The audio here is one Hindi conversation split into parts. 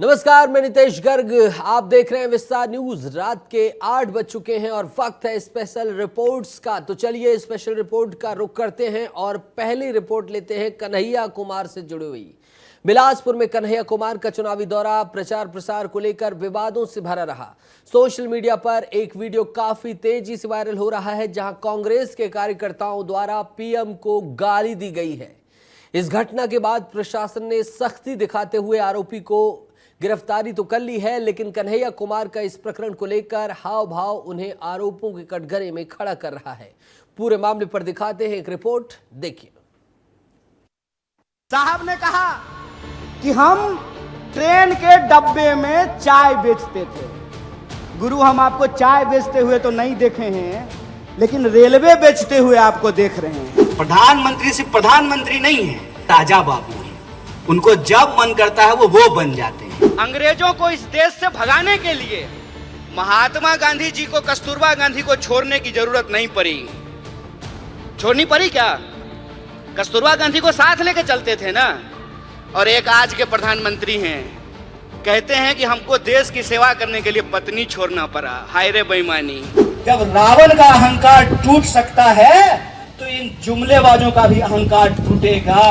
नमस्कार, मैं नितेश गर्ग। आप देख रहे हैं विस्तार न्यूज। रात के 8 बज चुके हैं और वक्त है स्पेशल रिपोर्ट्स का। तो चलिए स्पेशल रिपोर्ट का रुख करते हैं और पहली रिपोर्ट लेते हैं कन्हैया कुमार से जुड़ी हुई। बिलासपुर में कन्हैया कुमार का चुनावी दौरा प्रचार प्रसार को लेकर विवादों से भरा रहा। सोशल मीडिया पर एक वीडियो काफी तेजी से वायरल हो रहा है, जहां कांग्रेस के कार्यकर्ताओं द्वारा पीएम को गाली दी गई है। इस घटना के बाद प्रशासन ने सख्ती दिखाते हुए आरोपी को गिरफ्तारी तो कर ली है, लेकिन कन्हैया कुमार का इस प्रकरण को लेकर हाव भाव उन्हें आरोपों के कटघरे में खड़ा कर रहा है। पूरे मामले पर दिखाते हैं एक रिपोर्ट, देखिए। साहब ने कहा कि हम ट्रेन के डब्बे में चाय बेचते थे। गुरु, हम आपको चाय बेचते हुए तो नहीं देखे हैं, लेकिन रेलवे बेचते हुए आपको देख रहे हैं। प्रधानमंत्री सिर्फ प्रधानमंत्री नहीं है, ताजा बाबू है। उनको जब मन करता है वो बन जाते हैं। अंग्रेजों को इस देश से भगाने के लिए महात्मा गांधी जी को, कस्तूरबा गांधी को छोड़ने की जरूरत नहीं पड़ी। छोड़नी पड़ी क्या? कस्तूरबा गांधी को साथ लेके चलते थे ना। और एक आज के प्रधानमंत्री हैं, कहते हैं कि हमको देश की सेवा करने के लिए पत्नी छोड़ना पड़ा। हाय रे बेईमानी। जब रावण का अहंकार टूट सकता है तो इन जुमलेबाजों का भी अहंकार टूटेगा।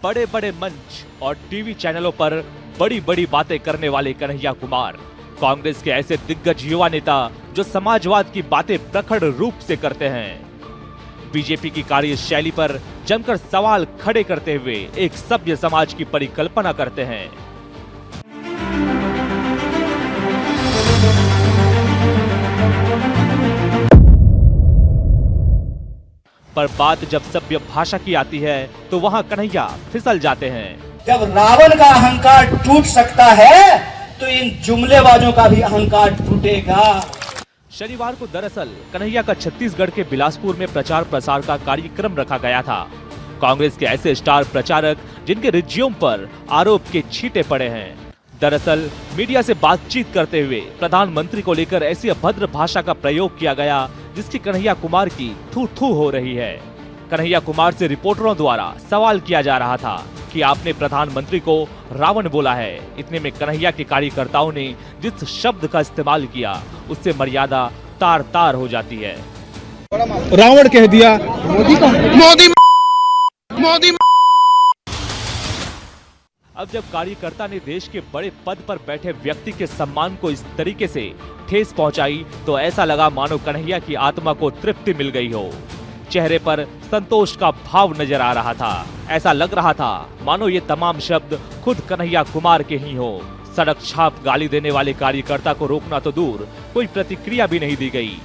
बड़े बड़े मंच और टीवी चैनलों पर बड़ी बड़ी बातें करने वाले कन्हैया कुमार कांग्रेस के ऐसे दिग्गज युवा नेता जो समाजवाद की बातें प्रखर रूप से करते हैं। बीजेपी की कार्यशैली पर जमकर सवाल खड़े करते हुए एक सभ्य समाज की परिकल्पना करते हैं। पर बात जब सभ्य भाषा की आती है तो वहां कन्हैया फिसल जाते हैं। जब रावण का अहंकार टूट सकता है तो इन जुमलेबाजों का भी अहंकार टूटेगा। शनिवार को दरअसल कन्हैया का छत्तीसगढ़ के बिलासपुर में प्रचार प्रसार का कार्यक्रम रखा गया था। कांग्रेस के ऐसे स्टार प्रचारक जिनके रिज्यूम पर आरोप के छींटे पड़े हैं। दरअसल मीडिया से बातचीत करते हुए प्रधानमंत्री को लेकर ऐसी अभद्र भाषा का प्रयोग किया गया जिसकी कन्हैया कुमार की थू थू हो रही है। कन्हैया कुमार से रिपोर्टरों द्वारा सवाल किया जा रहा था कि आपने प्रधानमंत्री को रावण बोला है। इतने में कन्हैया के कार्यकर्ताओं ने जिस शब्द का इस्तेमाल किया उससे मर्यादा तार तार हो जाती है। रावण कह दिया, मोदी। अब जब कार्यकर्ता ने देश के बड़े पद पर बैठे व्यक्ति के सम्मान को इस तरीके से ठेस पहुंचाई तो ऐसा लगा मानो कन्हैया की आत्मा को तृप्ति मिल गई हो। चेहरे पर संतोष का भाव नजर आ रहा था। ऐसा लग रहा था मानो ये तमाम शब्द खुद कन्हैया कुमार के ही हो। सड़क छाप गाली देने वाले कार्यकर्ता को रोकना तो दूर, कोई प्रतिक्रिया भी नहीं दी गई।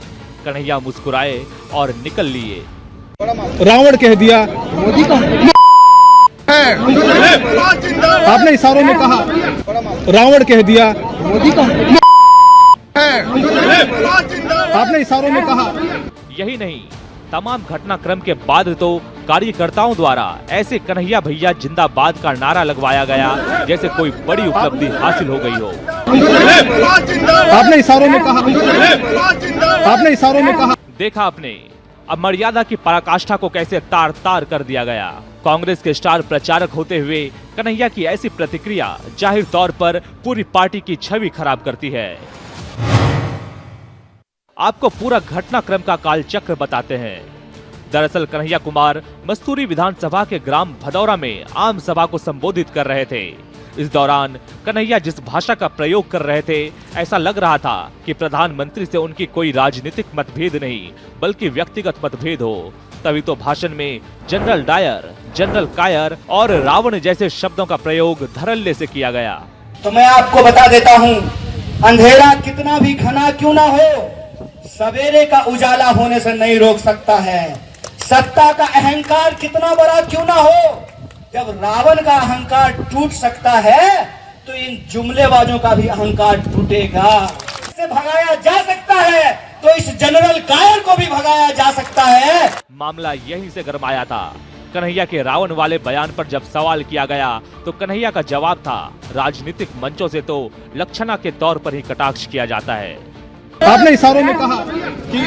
कन्हैया मुस्कुराए और निकल लिए। रावण कह दिया, मोदी का आपने इशारों में कहा। रावण कह दिया, मोदी का आपने इशारों में कहा। यही नहीं, तमाम घटनाक्रम के बाद तो कार्यकर्ताओं द्वारा ऐसे कन्हैया भैया जिंदाबाद का नारा लगवाया गया जैसे कोई बड़ी उपलब्धि हासिल हो गई हो। आपने इशारों में कहा। आपने इशारों में कहा। देखा आपने, अब मर्यादा की पराकाष्ठा को कैसे तार तार कर दिया गया। कांग्रेस के स्टार प्रचारक होते हुए कन्हैया की ऐसी प्रतिक्रिया जाहिर तौर पर पूरी पार्टी की छवि खराब करती है। आपको पूरा घटनाक्रम का कालचक्र बताते हैं। दरअसल कन्हैया कुमार मस्तूरी विधानसभा के ग्राम भदौरा में आम सभा को संबोधित कर रहे थे। इस दौरान कन्हैया जिस भाषा का प्रयोग कर रहे थे ऐसा लग रहा था कि प्रधानमंत्री से उनकी कोई राजनीतिक मतभेद नहीं बल्कि व्यक्तिगत मतभेद हो। तभी तो भाषण में जनरल डायर, जनरल कायर और रावण जैसे शब्दों का प्रयोग धड़ल्ले से किया गया। तो मैं आपको बता देता हूँ, अंधेरा कितना भी घना क्यों ना हो, सवेरे का उजाला होने से नहीं रोक सकता है। सत्ता का अहंकार कितना बड़ा क्यों ना हो, जब रावण का अहंकार टूट सकता है तो इन जुमलेबाजों का भी अहंकार टूटेगा। इसे भगाया जा सकता है तो इस जनरल कायर को भी भगाया जा सकता है। मामला यहीं से गरमाया था। कन्हैया के रावण वाले बयान पर जब सवाल किया गया तो कन्हैया का जवाब था, राजनीतिक मंचों से तो लक्षणा के तौर पर ही कटाक्ष किया जाता है। आपने इशारों में कहा कि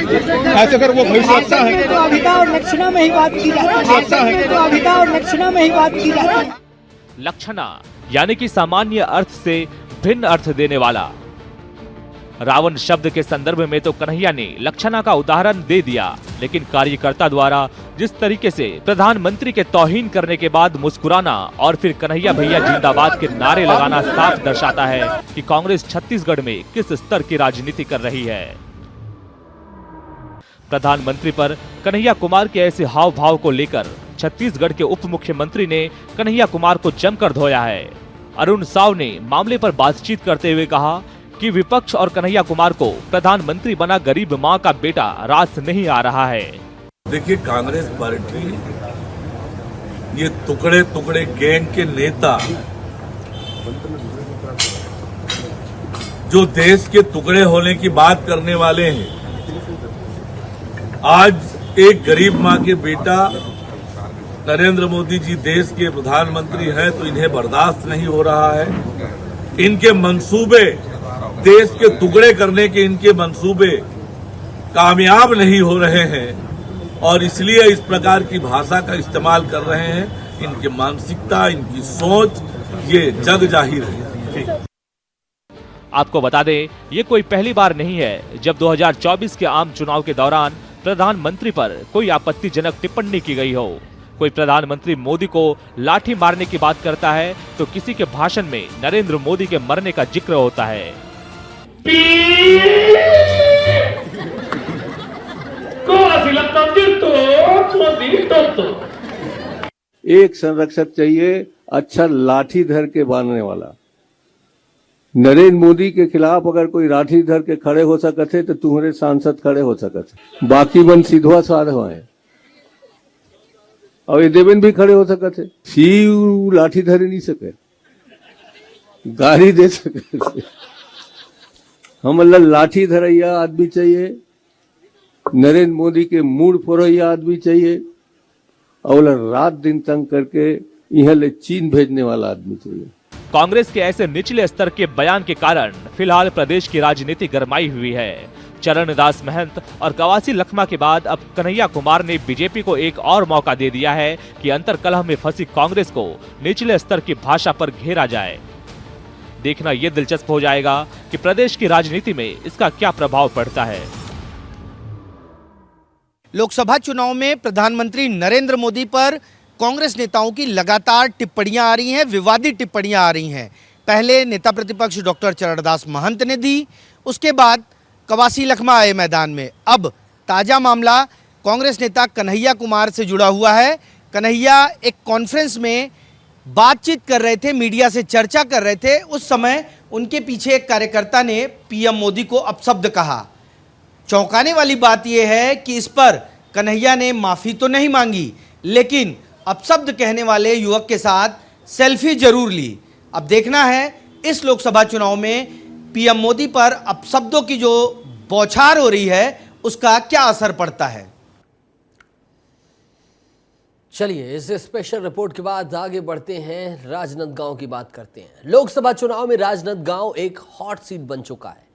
ऐसे अगर वो भविष्य है तो अभिता और लक्षणा में ही बात की जाती है। तो अभिता और लक्षणा में ही बात की जाती है। लक्षणा यानी कि सामान्य अर्थ से भिन्न अर्थ देने वाला। रावण शब्द के संदर्भ में तो कन्हैया ने लक्षणा का उदाहरण दे दिया, लेकिन कार्यकर्ता द्वारा जिस तरीके से प्रधानमंत्री के तौहीन करने के बाद मुस्कुराना और फिर कन्हैया भैया जिंदाबाद के नारे लगाना साफ दर्शाता है कि कांग्रेस छत्तीसगढ़ में किस स्तर की राजनीति कर रही है। प्रधानमंत्री पर कन्हैया कुमार के ऐसे हाव भाव को लेकर छत्तीसगढ़ के उप मुख्यमंत्री ने कन्हैया कुमार को जमकर धोया है। अरुण साव ने मामले पर बातचीत करते हुए कहा कि विपक्ष और कन्हैया कुमार को प्रधानमंत्री बना गरीब मां का बेटा रास नहीं आ रहा है। देखिए, कांग्रेस पार्टी ये टुकड़े टुकड़े गैंग के नेता जो देश के टुकड़े होने की बात करने वाले हैं, आज एक गरीब मां के बेटा नरेंद्र मोदी जी देश के प्रधानमंत्री हैं तो इन्हें बर्दाश्त नहीं हो रहा है। इनके मंसूबे, देश के टुकड़े करने के इनके मंसूबे कामयाब नहीं हो रहे हैं और इसलिए इस प्रकार की भाषा का इस्तेमाल कर रहे हैं। इनकी मानसिकता, इनकी सोच ये जग जाहिर है। आपको बता दें, ये कोई पहली बार नहीं है जब 2024 के आम चुनाव के दौरान प्रधानमंत्री पर कोई आपत्तिजनक टिप्पणी की गई हो। कोई प्रधानमंत्री मोदी को लाठी मारने की बात करता है तो किसी के भाषण में नरेंद्र मोदी के मरने का जिक्र होता है। एक संरक्षक चाहिए अच्छा लाठी धर के बांधने वाला। नरेंद्र मोदी के खिलाफ अगर कोई लाठी धर के खड़े हो सकते तो तुम्हारे सांसद खड़े हो सकते, बाकी बन सीधवा साधवा है और ये देवेंद्र भी खड़े हो सकते। सीव लाठी धर नहीं सके, गाड़ी दे सके। हम लाठी धरैया आदमी चाहिए, नरेंद्र मोदी के मूड फोरैया आदमी चाहिए और रात दिन तंग करके यहाँ ले चीन भेजने वाला आदमी चाहिए। कांग्रेस के ऐसे निचले स्तर के बयान के कारण फिलहाल प्रदेश की राजनीति गरमाई हुई है। चरणदास महंत और कवासी लखमा के बाद अब कन्हैया कुमार ने बीजेपी को एक और मौका दे दिया है कि अंतर्कलह में फंसी कांग्रेस को निचले स्तर की भाषा पर घेरा जाए। देखना यह दिलचस्प हो जाएगा कि प्रदेश की राजनीति में इसका क्या प्रभाव पड़ता है। लोकसभा चुनाव में प्रधानमंत्री नरेंद्र मोदी पर कांग्रेस नेताओं की लगातार टिप्पणियां आ रही हैं, विवादित टिप्पणियां आ रही हैं। पहले नेता प्रतिपक्ष डॉक्टर चरणदास महंत ने दी, उसके बाद कवासी लखमा आए मैदान में। अब ताजा मामला कांग्रेस नेता कन्हैया कुमार से जुड़ा हुआ है। कन्हैया एक कॉन्फ्रेंस में बातचीत कर रहे थे, मीडिया से चर्चा कर रहे थे। उस समय उनके पीछे एक कार्यकर्ता ने पीएम मोदी को अपशब्द कहा। चौंकाने वाली बात यह है कि इस पर कन्हैया ने माफी तो नहीं मांगी, लेकिन अपशब्द कहने वाले युवक के साथ सेल्फी जरूर ली। अब देखना है इस लोकसभा चुनाव में पीएम मोदी पर अपशब्दों की जो बौछार हो रही है उसका क्या असर पड़ता है। चलिए, इस स्पेशल रिपोर्ट के बाद आगे बढ़ते हैं, राजनांदगांव की बात करते हैं। लोकसभा चुनाव में राजनांदगांव एक हॉट सीट बन चुका है।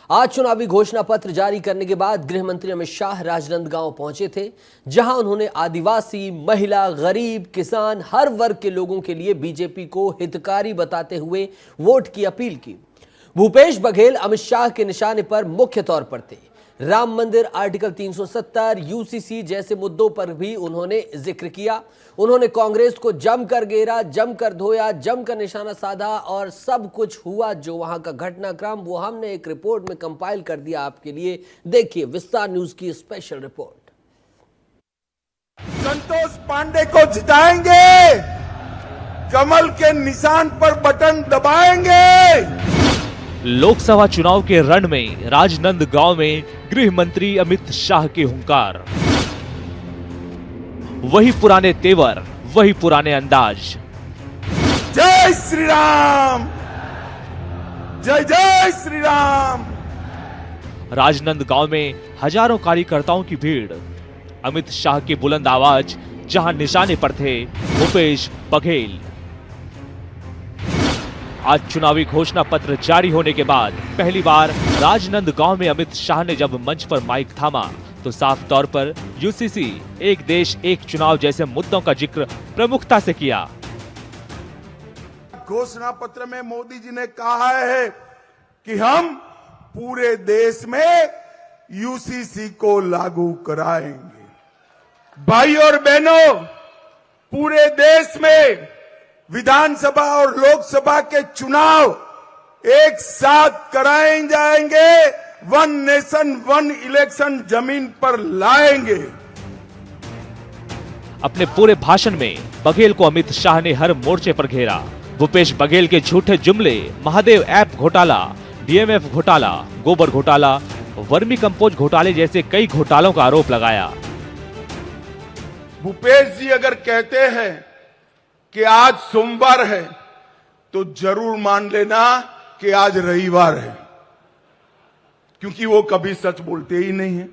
आज चुनावी घोषणा पत्र जारी करने के बाद गृह मंत्री अमित शाह राजनांदगांव पहुंचे थे, जहां उन्होंने आदिवासी, महिला, गरीब, किसान, हर वर्ग के लोगों के लिए बीजेपी को हितकारी बताते हुए वोट की अपील की। भूपेश बघेल अमित शाह के निशाने पर मुख्य तौर पर थे। राम मंदिर, आर्टिकल 370, यूसीसी जैसे मुद्दों पर भी उन्होंने जिक्र किया। उन्होंने कांग्रेस को जमकर घेरा, जमकर धोया, जमकर निशाना साधा और सब कुछ हुआ जो वहां का घटनाक्रम वो हमने एक रिपोर्ट में कंपाइल कर दिया आपके लिए। देखिए विस्तार न्यूज की स्पेशल रिपोर्ट। संतोष पांडे को जिताएंगे, कमल के निशान पर बटन दबाएंगे। लोकसभा चुनाव के रण में राजनांदगांव में गृह मंत्री अमित शाह की हुंकार। वही पुराने तेवर, वही पुराने अंदाज। जय श्री राम, जय जय श्री राम। राजनांदगांव में हजारों कार्यकर्ताओं की भीड़। अमित शाह की बुलंद आवाज जहां निशाने पर थे भूपेश बघेल। आज चुनावी घोषणा पत्र जारी होने के बाद पहली बार राजनांदगांव में अमित शाह ने जब मंच पर माइक थामा तो साफ तौर पर यूसीसी, एक देश एक चुनाव जैसे मुद्दों का जिक्र प्रमुखता से किया। घोषणा पत्र में मोदी जी ने कहा है कि हम पूरे देश में यूसीसी को लागू कराएंगे। भाई और बहनों, पूरे देश में विधानसभा और लोकसभा के चुनाव एक साथ कराए जाएंगे। वन नेशन वन इलेक्शन जमीन पर लाएंगे। अपने पूरे भाषण में बघेल को अमित शाह ने हर मोर्चे पर घेरा। भूपेश बघेल के झूठे जुमले, महादेव ऐप घोटाला, डीएमएफ घोटाला, गोबर घोटाला, वर्मी कंपोस्ट घोटाले जैसे कई घोटालों का आरोप लगाया। भूपेश जी अगर कहते हैं कि आज सोमवार है तो जरूर मान लेना कि आज रविवार है, क्योंकि वो कभी सच बोलते ही नहीं है।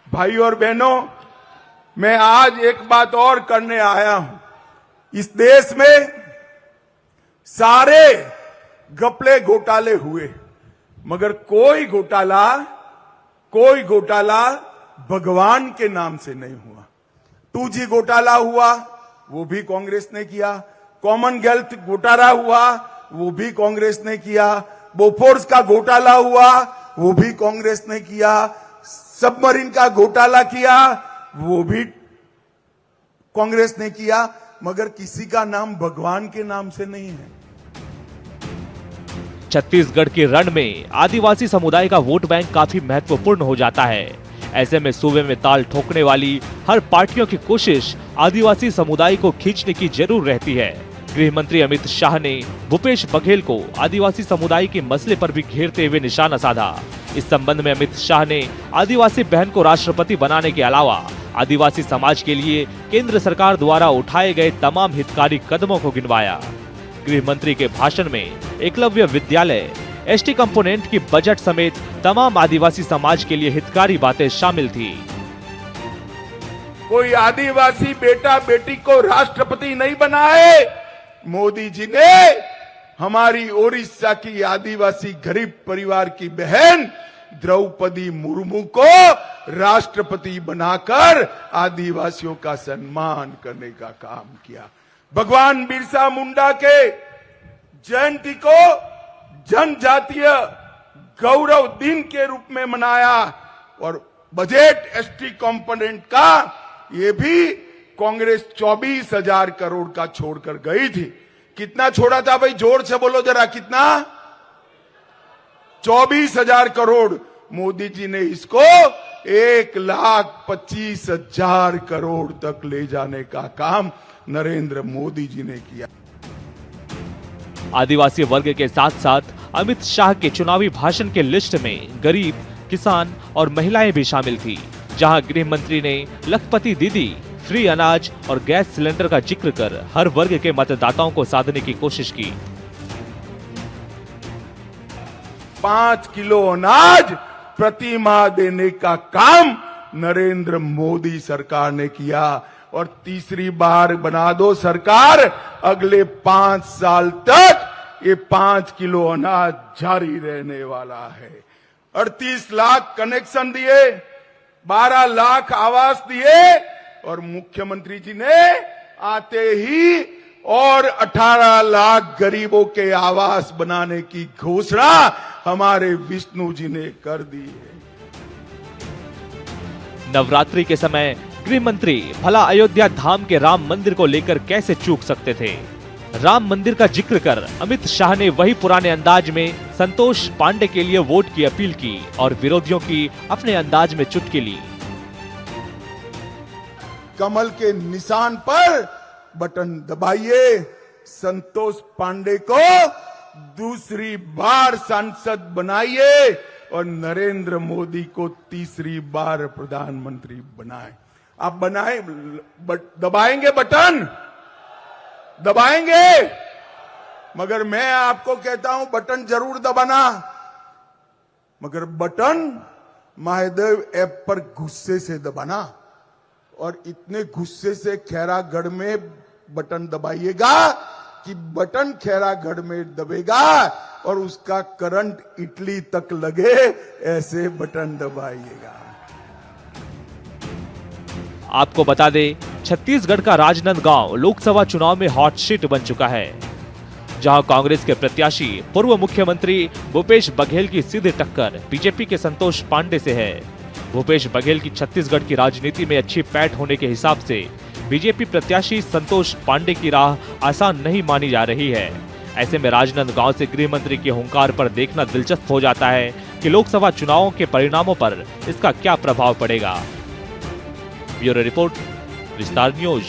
भाई और बहनों, मैं आज एक बात और करने आया हूं। इस देश में सारे घपले घोटाले हुए, मगर कोई घोटाला भगवान के नाम से नहीं हुआ। 2G घोटाला हुआ, वो भी कांग्रेस ने किया। कॉमनवेल्थ घोटाला हुआ, वो भी कांग्रेस ने किया। बोफोर्स का घोटाला हुआ, वो भी कांग्रेस ने किया। सबमरीन का घोटाला किया, वो भी कांग्रेस ने किया, मगर किसी का नाम भगवान के नाम से नहीं है। छत्तीसगढ़ के रण में आदिवासी समुदाय का वोट बैंक काफी महत्वपूर्ण हो जाता है। ऐसे में सूबे में ताल ठोकने वाली हर पार्टियों की कोशिश आदिवासी समुदाय को खींचने की जरूर रहती है। गृह मंत्री अमित शाह ने भूपेश बघेल को आदिवासी समुदाय के मसले पर भी घेरते हुए निशाना साधा। इस संबंध में अमित शाह ने आदिवासी बहन को राष्ट्रपति बनाने के अलावा आदिवासी समाज के लिए केंद्र सरकार द्वारा उठाए गए तमाम हितकारी कदमों को गिनवाया। गृह मंत्री के भाषण में एकलव्य विद्यालय, एसटी कंपोनेंट की बजट समेत तमाम आदिवासी समाज के लिए हितकारी बातें शामिल थी। कोई आदिवासी बेटा बेटी को राष्ट्रपति नहीं बनाए। मोदी जी ने हमारी ओडिशा की आदिवासी गरीब परिवार की बहन द्रौपदी मुर्मू को राष्ट्रपति बनाकर आदिवासियों का सम्मान करने का काम किया। भगवान बिरसा मुंडा के जयंती को जनजातीय गौरव दिन के रूप में मनाया और बजट एसटी कंपोनेंट का ये भी कांग्रेस 24,000 करोड़ का छोड़कर गई थी। कितना छोड़ा था भाई, जोर से बोलो जरा, कितना? 24,000 करोड़। मोदी जी ने इसको 1,25,000 करोड़ तक ले जाने का काम नरेंद्र मोदी जी ने किया। आदिवासी वर्ग के साथ साथ अमित शाह के चुनावी भाषण के लिस्ट में गरीब, किसान और महिलाएं भी शामिल थी, जहां गृह मंत्री ने लखपति दीदी, फ्री अनाज और गैस सिलेंडर का जिक्र कर हर वर्ग के मतदाताओं को साधने की कोशिश की। 5 किलो अनाज प्रति माह देने का काम नरेंद्र मोदी सरकार ने किया और तीसरी बार बना दो सरकार, अगले 5 साल तक ये 5 किलो अनाज जारी रहने वाला है। 38 लाख कनेक्शन दिए, 12 लाख आवास दिए और मुख्यमंत्री जी ने आते ही और 18 लाख गरीबों के आवास बनाने की घोषणा हमारे विष्णु जी ने कर दी है। नवरात्रि के समय गृह मंत्री भला अयोध्या धाम के राम मंदिर को लेकर कैसे चूक सकते थे। राम मंदिर का जिक्र कर अमित शाह ने वही पुराने अंदाज में संतोष पांडे के लिए वोट की अपील की और विरोधियों की अपने अंदाज में चुटकी ली। कमल के निशान पर बटन दबाइए, संतोष पांडे को दूसरी बार सांसद बनाइए और नरेंद्र मोदी को तीसरी बार प्रधानमंत्री बनाए। आप बनाए, दबाएंगे बटन, दबाएंगे। मगर मैं आपको कहता हूं बटन जरूर दबाना, मगर बटन महादेव ऐप पर गुस्से से दबाना और इतने गुस्से से खैरागढ़ में बटन दबाइएगा कि बटन खैरागढ़ में दबेगा और उसका करंट इटली तक लगे, ऐसे बटन दबाइएगा। आपको बता दें, छत्तीसगढ़ का राजनांदगांव लोकसभा चुनाव में हॉट सीट बन चुका है। जहां कांग्रेस के प्रत्याशी पूर्व मुख्यमंत्री भूपेश बघेल की सीधी टक्कर बीजेपी के संतोष पांडे से है। भूपेश बघेल की छत्तीसगढ़ की राजनीति में अच्छी पैठ होने के हिसाब से बीजेपी प्रत्याशी संतोष पांडे की राह आसान नहीं मानी जा रही है। ऐसे में राजनांदगांव से गृह मंत्री के हुंकार पर देखना दिलचस्प हो जाता है कि लोकसभा चुनावों के परिणामों पर इसका क्या प्रभाव पड़ेगा। ब्यूरो रिपोर्ट, विस्तार न्यूज।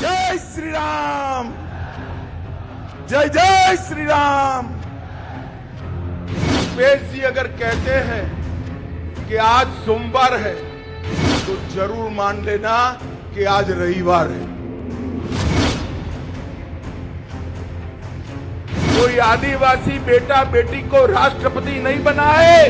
जय श्री राम, जय जय श्री राम। भूपेश जी अगर कहते हैं कि आज सोमवार है तो जरूर मान लेना कि आज रविवार है। कोई आदिवासी बेटा बेटी को राष्ट्रपति नहीं बनाए।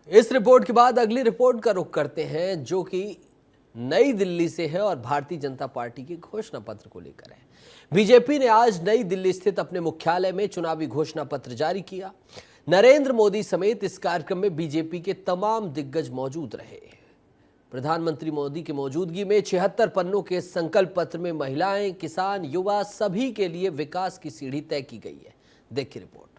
इस रिपोर्ट के बाद अगली रिपोर्ट का रुख करते हैं, जो कि नई दिल्ली से है और भारतीय जनता पार्टी के घोषणा पत्र को लेकर है। बीजेपी ने आज नई दिल्ली स्थित अपने मुख्यालय में चुनावी घोषणा पत्र जारी किया। नरेंद्र मोदी समेत इस कार्यक्रम में बीजेपी के तमाम दिग्गज मौजूद रहे। प्रधानमंत्री मोदी की मौजूदगी में 76 पन्नों के संकल्प पत्र में महिलाएं, किसान, युवा सभी के लिए विकास की सीढ़ी तय की गई है। देखिए रिपोर्ट।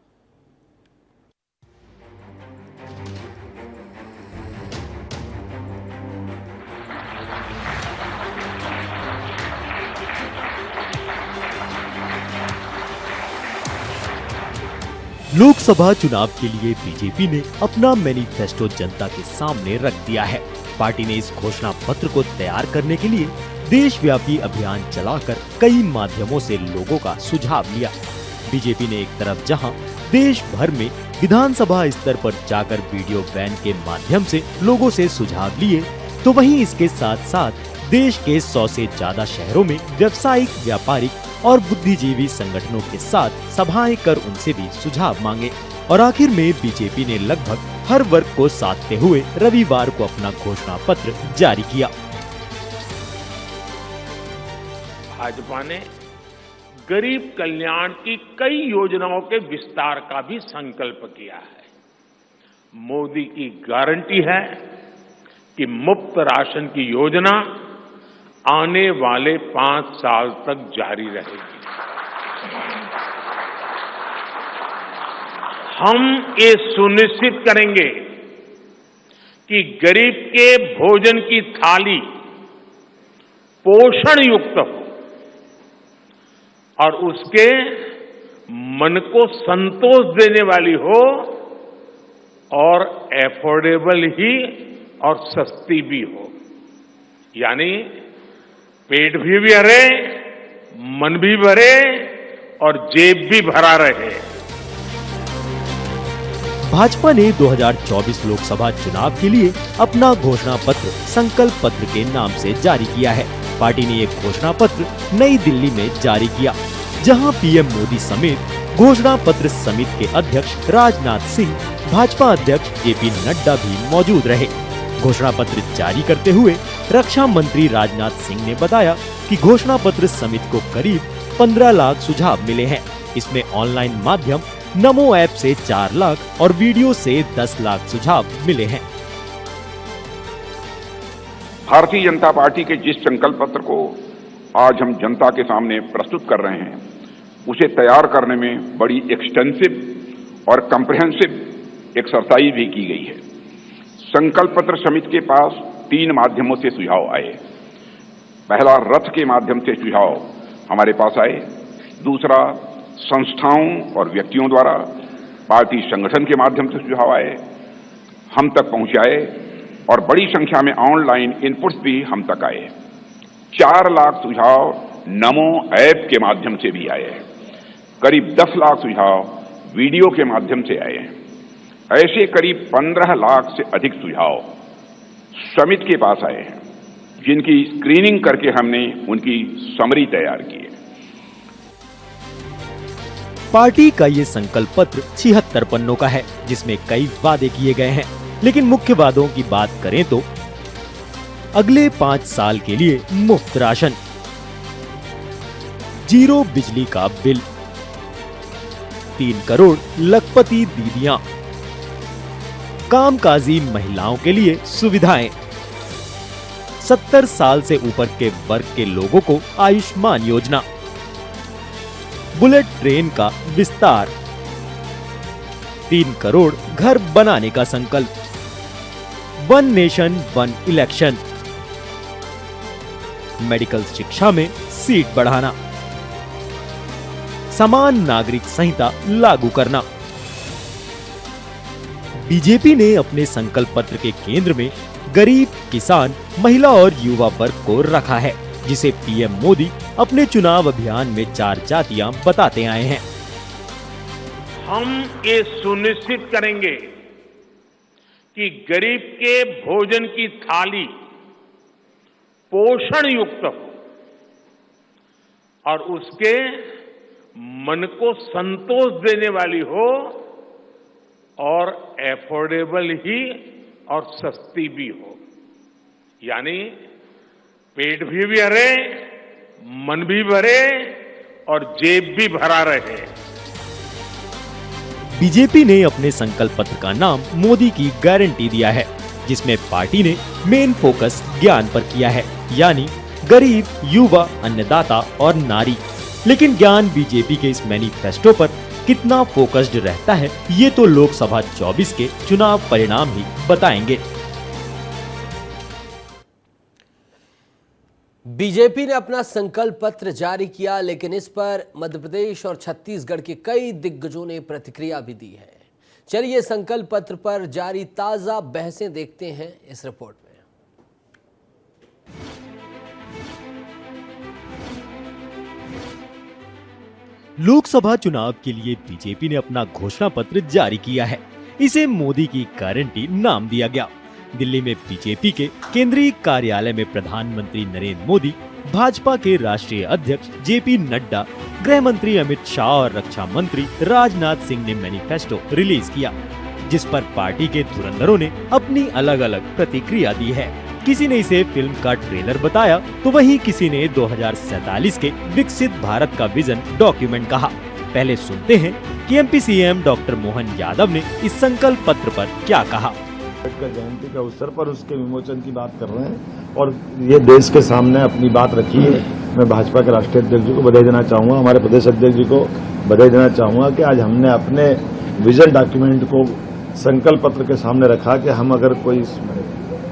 लोकसभा चुनाव के लिए बीजेपी ने अपना मैनिफेस्टो जनता के सामने रख दिया है। पार्टी ने इस घोषणा पत्र को तैयार करने के लिए देशव्यापी अभियान चलाकर कई माध्यमों से लोगों का सुझाव लिया। बीजेपी ने एक तरफ जहां देश भर में विधानसभा स्तर पर जाकर वीडियो वैन के माध्यम से लोगों से सुझाव लिए, तो वहीं इसके साथ साथ देश के 100 से ज्यादा शहरों में व्यवसायिक, व्यापारिक और बुद्धिजीवी संगठनों के साथ सभाएं कर उनसे भी सुझाव मांगे। और आखिर में बीजेपी ने लगभग हर वर्ग को साधते हुए रविवार को अपना घोषणा पत्र जारी किया। भाजपा ने गरीब कल्याण की कई योजनाओं के विस्तार का भी संकल्प किया है। मोदी की गारंटी है कि मुफ्त राशन की योजना आने वाले 5 साल तक जारी रहेगी। हम ये सुनिश्चित करेंगे कि गरीब के भोजन की थाली पोषण युक्त हो और उसके मन को संतोष देने वाली हो और एफोर्डेबल ही और सस्ती भी हो। यानी पेट भी भरे, मन भी भरे और जेब भी भरा रहे। भाजपा ने 2024 लोकसभा चुनाव के लिए अपना घोषणा पत्र संकल्प पत्र के नाम से जारी किया है। पार्टी ने एक घोषणा पत्र नई दिल्ली में जारी किया, जहां पीएम मोदी समेत घोषणा पत्र समिति के अध्यक्ष राजनाथ सिंह, भाजपा अध्यक्ष जेपी नड्डा भी मौजूद रहे। घोषणा पत्र जारी करते हुए रक्षा मंत्री राजनाथ सिंह ने बताया कि घोषणा पत्र समिति को करीब 15 लाख सुझाव मिले हैं। इसमें ऑनलाइन माध्यम नमो ऐप से 4 लाख और वीडियो से 10 लाख सुझाव मिले हैं। भारतीय जनता पार्टी के जिस संकल्प पत्र को आज हम जनता के सामने प्रस्तुत कर रहे हैं, उसे तैयार करने में बड़ी एक्सटेंसिव और कम्प्रिहेंसिव एक्सरसाइज भी की गई है। संकल्प पत्र समिति के पास 3 माध्यमों से सुझाव आए। पहला, रथ के माध्यम से सुझाव हमारे पास आए। दूसरा, संस्थाओं और व्यक्तियों द्वारा पार्टी संगठन के माध्यम से सुझाव आए, हम तक पहुंचाए और बड़ी संख्या में ऑनलाइन इनपुट्स भी हम तक आए। 4 लाख सुझाव नमो ऐप के माध्यम से भी आए। करीब 10 लाख सुझाव वीडियो के माध्यम से आए। ऐसे करीब 15 लाख से अधिक सुझाव समिति के पास आए हैं, जिनकी स्क्रीनिंग करके हमने उनकी समरी तैयार की है। पार्टी का ये संकल्प पत्र 76 पन्नों का है, जिसमें कई वादे किए गए हैं। लेकिन मुख्य वादों की बात करें तो अगले 5 साल के लिए मुफ्त राशन, 0 बिजली का बिल, 3 करोड़ लखपति दीदियां, कामकाजी महिलाओं के लिए सुविधाएं, 70 साल से ऊपर के वर्ग के लोगों को आयुष्मान योजना, बुलेट ट्रेन का विस्तार, 3 करोड़ घर बनाने का संकल्प, 1 नेशन 1 इलेक्शन, मेडिकल शिक्षा में सीट बढ़ाना, समान नागरिक संहिता लागू करना। बीजेपी ने अपने संकल्प पत्र के केंद्र में गरीब, किसान, महिला और युवा वर्ग को रखा है, जिसे पीएम मोदी अपने चुनाव अभियान में 4 जातियां बताते आए हैं। हम ये सुनिश्चित करेंगे कि गरीब के भोजन की थाली पोषण युक्त हो और उसके मन को संतोष देने वाली हो और एफोर्डेबल ही और सस्ती भी हो, यानी पेट भी भरे, मन भी भरे और जेब भी भरा रहे। बीजेपी ने अपने संकल्प पत्र का नाम मोदी की गारंटी दिया है, जिसमें पार्टी ने मेन फोकस ज्ञान पर किया है, यानी गरीब, युवा, अन्नदाता और नारी। लेकिन ज्ञान बीजेपी के इस मैनिफेस्टो पर कितना फोकस्ड रहता है, ये तो लोकसभा 24 के चुनाव परिणाम ही बताएंगे। बीजेपी ने अपना संकल्प पत्र जारी किया, लेकिन इस पर मध्य प्रदेश और छत्तीसगढ़ के कई दिग्गजों ने प्रतिक्रिया भी दी है। चलिए संकल्प पत्र पर जारी ताजा बहसें देखते हैं इस रिपोर्ट में। लोकसभा चुनाव के लिए बीजेपी ने अपना घोषणा पत्र जारी किया है। इसे मोदी की गारंटी नाम दिया गया। दिल्ली में बीजेपी के केंद्रीय कार्यालय में प्रधानमंत्री नरेंद्र मोदी, भाजपा के राष्ट्रीय अध्यक्ष जेपी नड्डा, गृह मंत्री अमित शाह और रक्षा मंत्री राजनाथ सिंह ने मैनिफेस्टो रिलीज किया, जिस पर पार्टी के धुरंधरों ने अपनी अलग अलग प्रतिक्रिया दी है। किसी ने इसे फिल्म का ट्रेलर बताया, तो वहीं किसी ने 2047 के विकसित भारत का विजन डॉक्यूमेंट कहा। पहले सुनते हैं कि MP CM doctor Mohan Yadav ने इस संकल्प पत्र पर क्या कहा। जयंती के अवसर पर उसके विमोचन की बात कर रहे हैं और ये देश के सामने अपनी बात रखी है। मैं भाजपा के राष्ट्रीय अध्यक्ष जी को बधाई देना चाहूंगा, हमारे प्रदेश अध्यक्ष जी को बधाई देना चाहूंगा कि आज हमने अपने विजन डॉक्यूमेंट को संकल्प पत्र के सामने रखा कि हम अगर कोई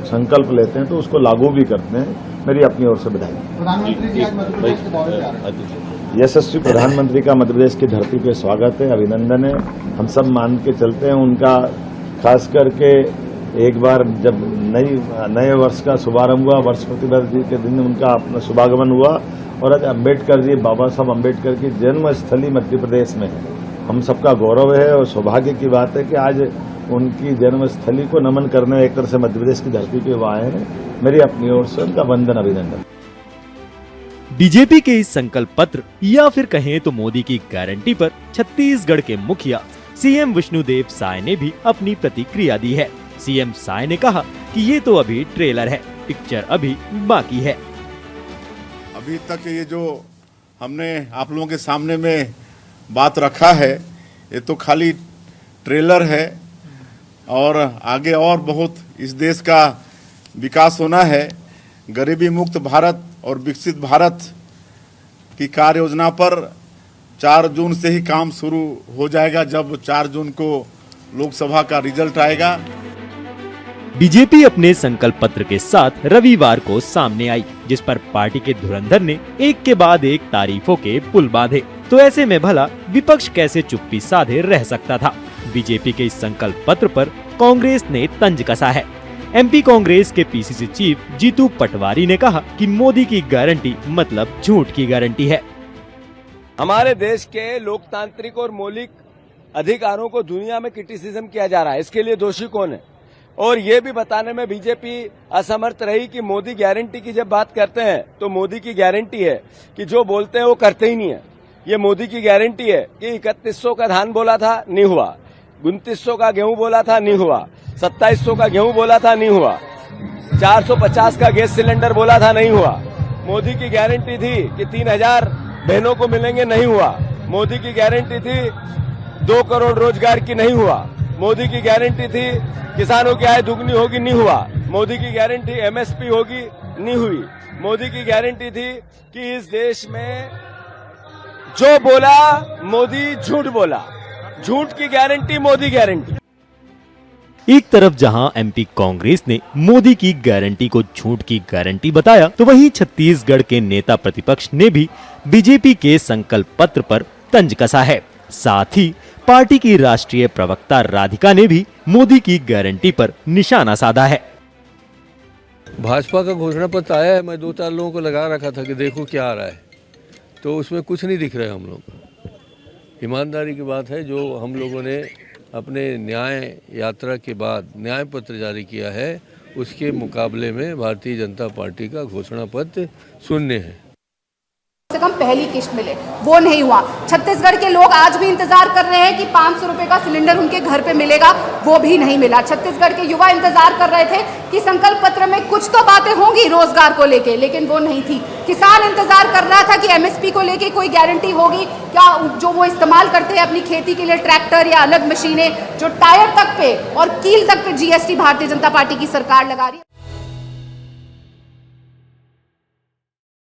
संकल्प लेते हैं तो उसको लागू भी करते हैं। मेरी अपनी ओर से बधाई। प्रधानमंत्री जी आज मध्य प्रदेश के दौरे पे आ रहे हैं। यशस्वी प्रधानमंत्री का मध्य प्रदेश की धरती पे स्वागत है, अभिनंदन है। हम सब मान के चलते हैं उनका, खास करके एक बार जब नए वर्ष का शुभारंभ हुआ, वर्ष प्रतिपत्ति के दिन उनका अपना शुभागमन हुआ और आज अम्बेडकर जी, बाबा साहब अम्बेडकर की जन्मस्थली मध्य प्रदेश में है। हम सबका गौरव है और सौभाग्य की बात है कि आज उनकी जन्मस्थली को नमन करने एक तरह से मध्य प्रदेश की धरती पे वो आए हैं। मेरी अपनी ओर से उनका वंदन, अभिनंदन। बीजेपी के इस संकल्प पत्र या फिर कहें तो मोदी की गारंटी पर छत्तीसगढ़ के मुखिया सीएम विष्णुदेव साय ने भी अपनी प्रतिक्रिया दी है। सीएम साय ने कहा कि ये तो अभी ट्रेलर है, पिक्चर अभी बाकी है। अभी तक ये जो हमने आप लोगों के सामने में बात रखा है, ये तो खाली ट्रेलर है और आगे और बहुत इस देश का विकास होना है। गरीबी मुक्त भारत और विकसित भारत की कार्य योजना पर 4 जून से ही काम शुरू हो जाएगा, जब 4 जून को लोकसभा का रिजल्ट आएगा। बीजेपी अपने संकल्प पत्र के साथ रविवार को सामने आई, जिस पर पार्टी के धुरंधर ने एक के बाद एक तारीफों के पुल बांधे। तो ऐसे में भला विपक्ष कैसे चुप्पी साधे रह सकता था। बीजेपी के इस संकल्प पत्र पर कांग्रेस ने तंज कसा है। एमपी कांग्रेस के पीसीसी चीफ जीतू पटवारी ने कहा कि मोदी की गारंटी मतलब झूठ की गारंटी है। हमारे देश के लोकतांत्रिक और मौलिक अधिकारों को दुनिया में क्रिटिसिज्म किया जा रहा है, इसके लिए दोषी कौन है? और ये भी बताने में बीजेपी असमर्थ रही कि मोदी गारंटी की जब बात करते हैं तो मोदी की गारंटी है कि जो बोलते हैं वो करते ही नहीं है। ये मोदी की गारंटी है कि 3100 का धान बोला था, नहीं हुआ। 2900 का गेहूं बोला था, नहीं हुआ। 2700 का गेहूं बोला था, नहीं हुआ। 450 का गैस सिलेंडर बोला था, नहीं हुआ। मोदी की गारंटी थी कि 3000 बहनों को मिलेंगे, नहीं हुआ। मोदी की गारंटी थी 2 करोड़ रोजगार की, नहीं हुआ। मोदी की गारंटी थी किसानों की आय दुगनी होगी, नहीं हुआ। मोदी की गारंटी एमएसपी होगी, नहीं हुई। मोदी की गारंटी थी कि इस देश में जो बोला मोदी झूठ बोला, झूठ की गारंटी मोदी गारंटी। एक तरफ जहां एमपी कांग्रेस ने मोदी की गारंटी को झूठ की गारंटी बताया, तो वहीं छत्तीसगढ़ के नेता प्रतिपक्ष ने भी बीजेपी के संकल्प पत्र पर तंज कसा है। साथ ही पार्टी की राष्ट्रीय प्रवक्ता राधिका ने भी मोदी की गारंटी पर निशाना साधा है। भाजपा का घोषणा पत्र आया है, मैं 2-4 लोगों को लगा रखा था कि देखो क्या आ रहा है, तो उसमें कुछ नहीं दिख रहा है हम लोग को। ईमानदारी की बात है, जो हम लोगों ने अपने न्याय यात्रा के बाद न्याय पत्र जारी किया है, उसके मुकाबले में भारतीय जनता पार्टी का घोषणा पत्र शून्य है। से कम पहली किश्त मिले, वो नहीं हुआ। छत्तीसगढ़ के लोग आज भी इंतजार कर रहे हैं कि 500 रुपए का सिलेंडर उनके घर पे मिलेगा, वो भी नहीं मिला। छत्तीसगढ़ के युवा इंतजार कर रहे थे कि संकल्प पत्र में कुछ तो बातें होंगी रोजगार को लेके, लेकिन वो नहीं थी। किसान इंतजार कर रहा था कि एमएसपी को लेके कोई गारंटी होगी क्या, जो वो इस्तेमाल करते हैं अपनी खेती के लिए ट्रैक्टर या अलग मशीनें, जो टायर तक पे और कील तक पे जीएसटी भारतीय जनता पार्टी की सरकार लगा रही है।